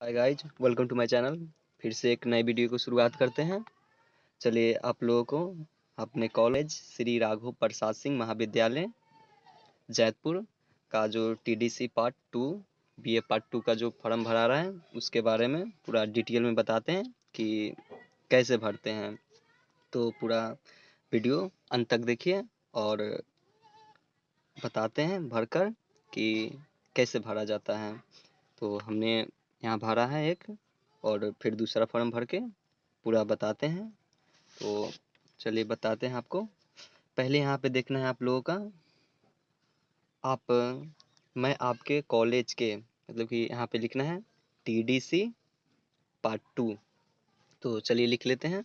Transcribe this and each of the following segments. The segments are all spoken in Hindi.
Hi guys, welcome to my channel. फिर से एक नई वीडियो को शुरुआत करते हैं। चलिए आप लोगों को अपने कॉलेज श्री राघव प्रसाद सिंह महाविद्यालय जैतपुर का जो टीडीसी पार्ट 2 बीए पार्ट 2 का जो फॉर्म भरा रहा है उसके बारे में पूरा डिटेल में बताते हैं कि कैसे भरते हैं। तो पूरा वीडियो अंत तक देखिए और बताते हैं भरकर कि कैसे भरा जाता है। तो हमने यहाँ भरा है एक और फिर दूसरा फॉर्म भर के पूरा बताते हैं। तो चलिए बताते हैं आपको। पहले यहाँ पे देखना है आप लोगों का मैं आपके कॉलेज के मतलब कि यहाँ पे लिखना है टीडीसी पार्ट 2। तो चलिए लिख लेते हैं।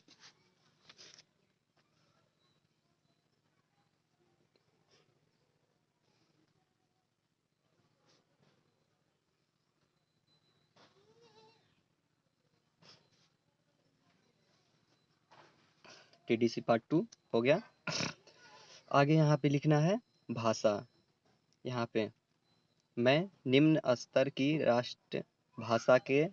टीडीसी पार्ट 2 हो गया। आगे यहाँ पे लिखना है भाषा। यहाँ पे मैं निम्न स्तर की राष्ट्र भाषा के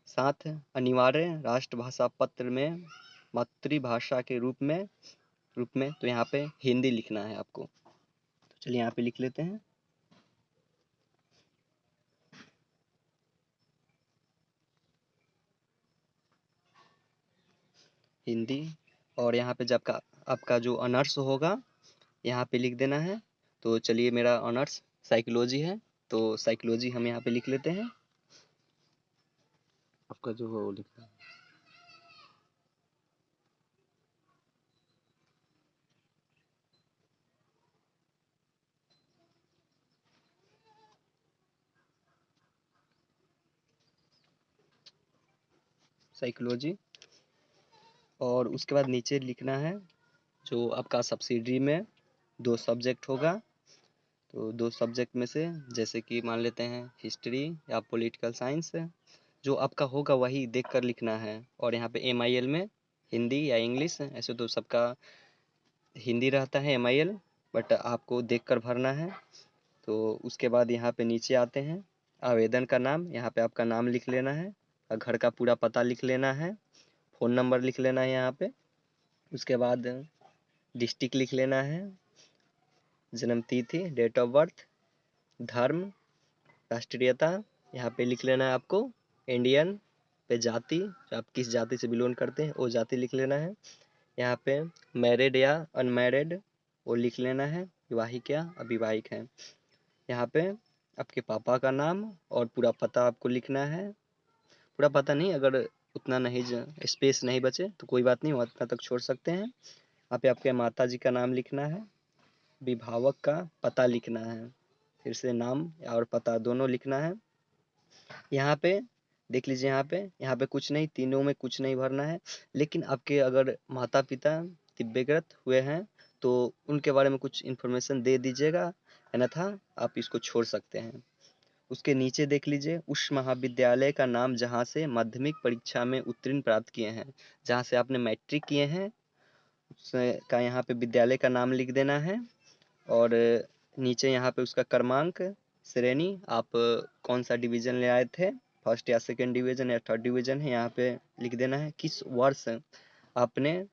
साथ अनिवार्य राष्ट्रभाषा पत्र में मातृभाषा के रूप में तो यहाँ पे हिंदी लिखना है आपको। तो चलिए यहाँ पे लिख लेते हैं। हिंदी। और यहाँ पे जब आपका जो ऑनर्स होगा यहाँ पे लिख देना है। तो चलिए मेरा ऑनर्स साइकोलॉजी है तो साइकोलॉजी हम यहाँ पे लिख लेते हैं। आपका जो हो वो लिखना है। साइकोलॉजी। और उसके बाद नीचे लिखना है जो आपका सब्सिडरी में 2 सब्जेक्ट होगा। तो 2 सब्जेक्ट में से जैसे कि मान लेते हैं हिस्ट्री या पॉलिटिकल साइंस, जो आपका होगा वही देख कर लिखना है। और यहाँ पे MIL में हिंदी या इंग्लिश, ऐसे तो सबका हिंदी रहता है MIL, बट आपको देख कर भरना है। तो उसके बाद यहाँ पे नीचे आते हैं आवेदन का नाम। यहाँ पे आपका नाम लिख लेना है और घर का पूरा पता लिख लेना है, फ़ोन नंबर लिख लेना है यहाँ पे। उसके बाद डिस्ट्रिक्ट लिख लेना है, जन्म तिथि, डेट ऑफ बर्थ, धर्म, राष्ट्रीयता यहाँ पे लिख लेना है आपको। इंडियन पे जाति, जो आप किस जाति से बिलोंग करते हैं वो जाति लिख लेना है। यहाँ पे मैरिड या अनमैरिड वो लिख लेना है, विवाहिक या अविवाहिक है। यहाँ पे आपके पापा का नाम और पूरा पता आपको लिखना है। पूरा पता नहीं, अगर उतना नहीं स्पेस नहीं बचे तो कोई बात नहीं, उतना तक छोड़ सकते हैं। यहाँ पे आपके माता जी का नाम लिखना है, विभावक का पता लिखना है, फिर से नाम और पता दोनों लिखना है। यहाँ पे देख लीजिए, यहाँ पे कुछ नहीं, तीनों में कुछ नहीं भरना है। लेकिन आपके अगर माता पिता दिव्यगत हुए हैं तो उनके बारे में कुछ इन्फॉर्मेशन दे दीजिएगा, अन्यथा आप इसको छोड़ सकते हैं। उसके नीचे देख लीजिए उस महाविद्यालय का नाम जहाँ से माध्यमिक परीक्षा में उत्तीर्ण प्राप्त किए हैं, जहाँ से आपने मैट्रिक किए हैं का यहाँ पे विद्यालय का नाम लिख देना है। और नीचे यहाँ पे उसका क्रमांक, श्रेणी, आप कौन सा डिवीजन ले आए थे, फर्स्ट या सेकंड डिवीजन या थर्ड डिवीजन है, यहाँ पे लिख देना है। किस वर्ष आपने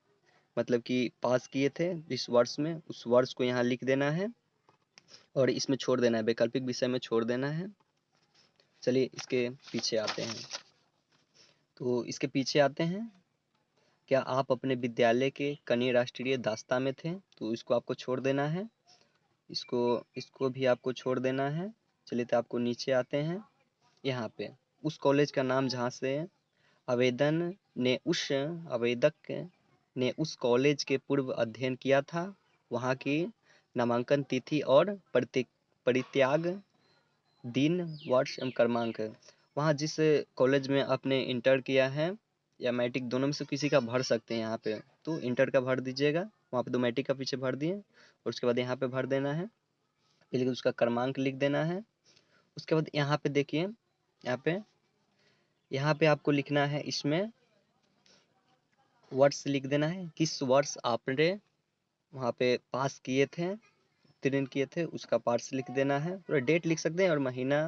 मतलब कि पास किए थे इस वर्ष में, उस वर्ष को यहाँ लिख देना है और इसमें छोड़ देना है, वैकल्पिक विषय में छोड़ देना है। चलिए इसके पीछे आते हैं। तो इसके पीछे आते हैं, क्या आप अपने विद्यालय के कनीय राष्ट्रीय दास्ता में थे, तो इसको आपको छोड़ देना है। इसको इसको भी आपको छोड़ देना है। चलिए तो आपको नीचे आते हैं। यहाँ पे उस कॉलेज का नाम जहाँ से आवेदक ने उस कॉलेज के पूर्व अध्ययन किया था, वहाँ की नामांकन तिथि और परित्याग दिन, वर्ष एवं क्रमांक। वहाँ जिस कॉलेज में आपने इंटर किया है या मैट्रिक, दोनों में से किसी का भर सकते हैं। यहाँ पे तो इंटर का भर दीजिएगा, वहाँ पे तो मैट्रिक का पीछे भर दिए। और उसके बाद यहाँ पे भर देना है, फिर उसका क्रमांक लिख देना है। उसके बाद यहाँ पे देखिए, यहाँ पे आपको लिखना है, इसमें वर्ष लिख देना है, किस वर्ष आपने वहाँ पे पास किए थे, उत्तीर्ण किए थे, उसका पार्ट्स लिख देना है। पूरा डेट लिख सकते हैं और महीना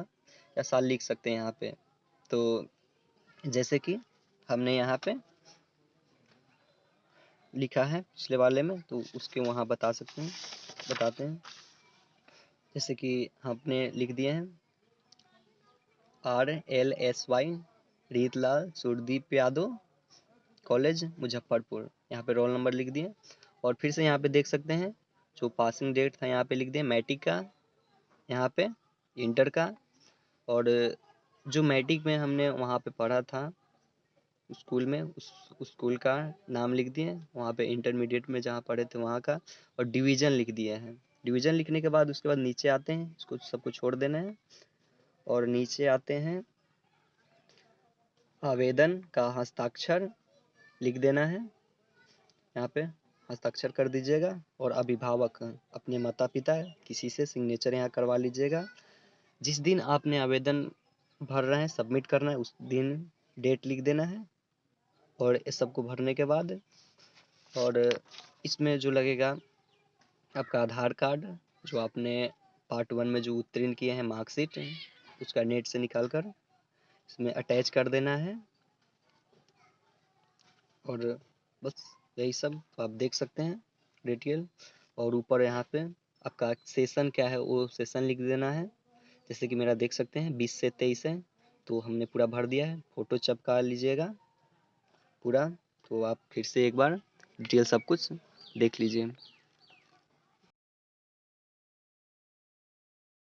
या साल लिख सकते हैं यहाँ पे। तो जैसे कि हमने यहाँ पे लिखा है पिछले वाले में, तो उसके वहाँ बताते हैं। जैसे कि हमने लिख दिए हैं RLSY रीतलाल सुरदीप यादव, कॉलेज मुजफ्फरपुर। यहाँ पे रोल नंबर लिख दिए और फिर से यहाँ पे देख सकते हैं जो पासिंग डेट था यहाँ पे लिख दिया, मैट्रिक का, यहाँ पे इंटर का, और जो मैट्रिक में हमने वहाँ पे पढ़ा था स्कूल में उस स्कूल का नाम लिख दिए, वहाँ पे इंटरमीडिएट में जहाँ पढ़े थे वहाँ का, और डिवीज़न लिख दिए हैं। डिवीज़न लिखने के बाद उसके बाद नीचे आते हैं, इसको सबको छोड़ देना है और नीचे आते हैं, आवेदन का हस्ताक्षर लिख देना है, यहाँ पे हस्ताक्षर कर दीजिएगा, और अभिभावक अपने माता पिता किसी से सिग्नेचर यहाँ करवा लीजिएगा। जिस दिन आपने आवेदन भर रहे हैं, सबमिट करना है, उस दिन डेट लिख देना है। और इस सबको भरने के बाद और इसमें जो लगेगा आपका आधार कार्ड, जो आपने पार्ट 1 में जो उत्तीर्ण किए हैं मार्कशीट, उसका नेट से निकाल कर इसमें अटैच कर देना है। और बस यही सब तो आप देख सकते हैं डिटेल। और ऊपर यहाँ पे आपका सेशन क्या है वो सेशन लिख देना है। जैसे कि मेरा देख सकते हैं 20 से 23 है, तो हमने पूरा भर दिया है। फ़ोटो चिपका लीजिएगा पूरा। तो आप फिर से एक बार डिटेल सब कुछ देख लीजिए।